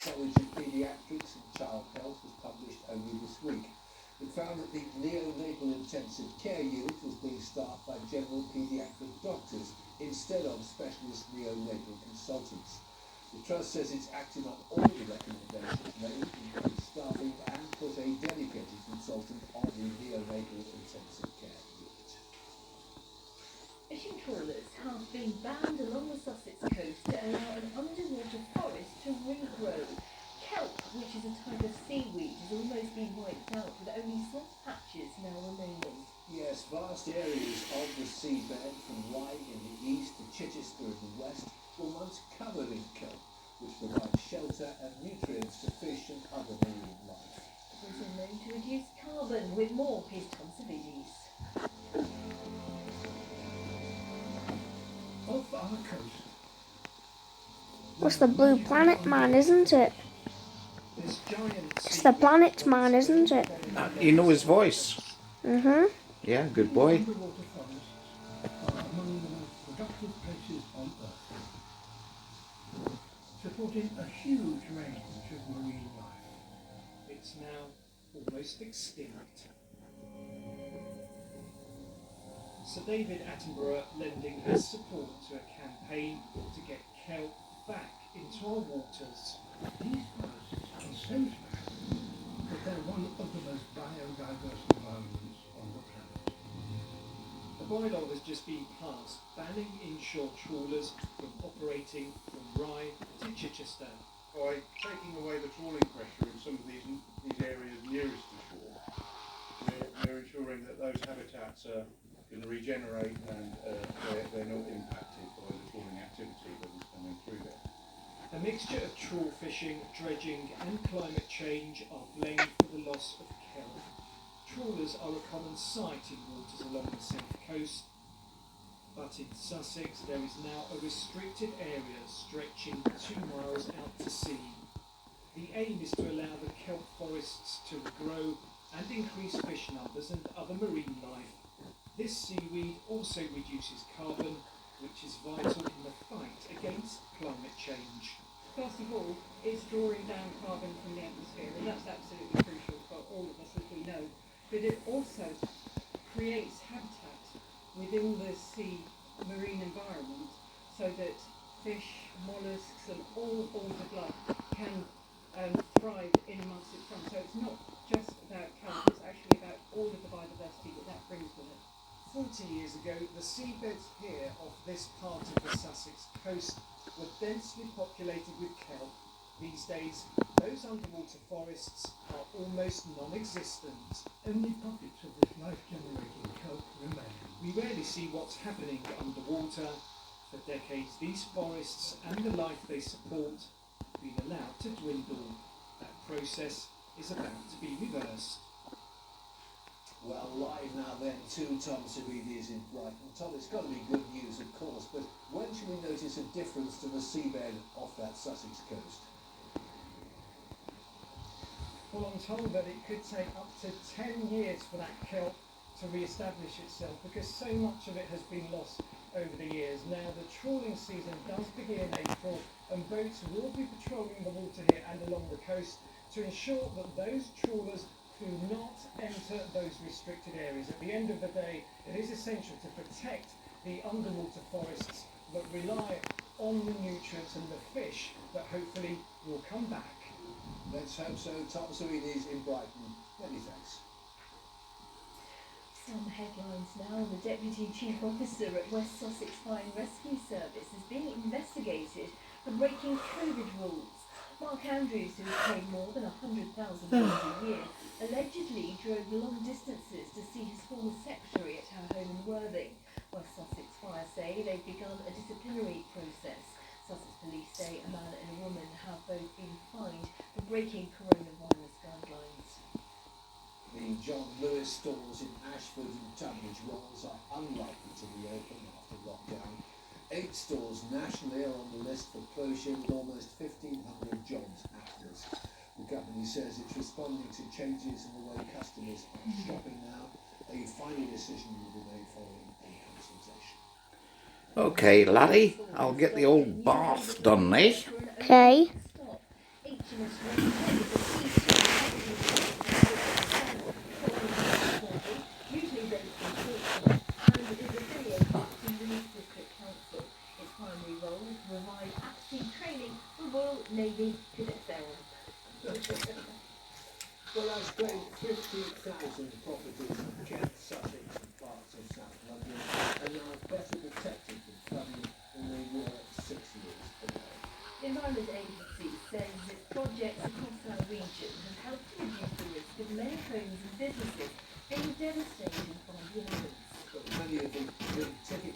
College of Pediatrics and Child Health was published only this week. It found that the neonatal intensive care unit was being staffed by general paediatric doctors instead of specialist neonatal consultants. The Trust says it's acted on all the recommendations made, including staffing and put a dedicated consultant on the neonatal intensive care unit. Fishing trawlers have been banned along the Sussex coast to allow an underwater forest to regrow. Kelp, which is a type of seaweed, has almost been wiped out, with only soft patches now remaining. Yes, vast areas of the seabed from Rye in the east to Chichester in the west were once covered in kelp, which provides shelter and nutrients to fish and other marine life. It is also known to reduce carbon. With more, here's Tom Savidis. Off our coast. What's the blue planet man, isn't it? It's the planet man, isn't it? You know his voice. Yeah, good boy. Underwater forests are among the most productive places on Earth, supporting a huge range of marine life. It's now almost extinct. Sir David Attenborough lending his support to a campaign to get kelp back into our waters. These forests are so rare that they're one of the most biodiverse environments on the planet. A bylaw has just been passed banning inshore trawlers from operating from Rye to Chichester. By taking away the trawling pressure in some of these areas nearest to shore, we're ensuring that those habitats can regenerate and they're not impacted by the trawling activity that is coming through there. A mixture of trawl fishing, dredging and climate change are blamed for the loss of kelp. Trawlers are a common sight in waters along the south coast, but in Sussex there is now a restricted area stretching 2 miles out to sea. The aim is to allow the kelp forests to regrow and increase fish numbers and other marine life. This seaweed also reduces carbon, which is vital in the fight against climate change. First of all, it's drawing down carbon from the atmosphere, and that's absolutely crucial for all of us, as we know. But it also creates habitat within the sea marine environment so that fish, molluscs and all forms of life can thrive in amongst its front. So it's not just about kelp, it's actually about all of the biodiversity that brings with it. 40 years ago, the seabeds here off this part of the Sussex coast were densely populated with kelp. These days, those underwater forests are almost non-existent. Only pockets of this life-generating kelp remain. We rarely see what's happening underwater. For decades, these forests and the life they support have been allowed to dwindle. That process is about to be reversed. Well, live now then to Tom Savidis in Brighton. Tom, it's got to be good news, of course, but when should we notice a difference to the seabed off that Sussex coast? Well, I'm told that it could take up to 10 years for that kelp to re-establish itself, because so much of it has been lost over the years. Now, the trawling season does begin in April, and boats will be patrolling the water here and along the coast to ensure that those trawlers do not enter those restricted areas. At the end of the day, it is essential to protect the underwater forests that rely on the nutrients and the fish that hopefully will come back. Let's hope so. Tom Savidis in Brighton. Many thanks. Some headlines now. The Deputy Chief Officer at West Sussex Fire and Rescue Service is being investigated for breaking COVID rules. Mark Andrews, who is paid more than £100,000 a year, allegedly drove long distances to see his former secretary at her home in Worthing. West Sussex Fire say they've begun a disciplinary process. Sussex Police say a man and a woman have both been fined for breaking coronavirus guidelines. The John Lewis stores in Ashford and Tunbridge Wells are unlikely to reopen after lockdown. 8 stores nationally are on the list for closure, with almost 1,500 jobs at risk. The company says it's responding to changes in the way customers are shopping now. A final decision will be made following a consultation. Okay, laddie, I'll get the old bath done, eh? Okay. Indigenous maintained the usually based in Portsmouth, and is affiliated to Leeds District Council. Its primary role is to provide at-sea training for Royal Navy Cadet Airmen. Well, that's claimed 50,000 properties in Kent, Sussex and parts of South London are now better protected from flooding than they were 6 years ago. The Environment Agency says its projects across our region have helped to reduce the risk of many homes and businesses being devastated by the elements. But many of the big ticket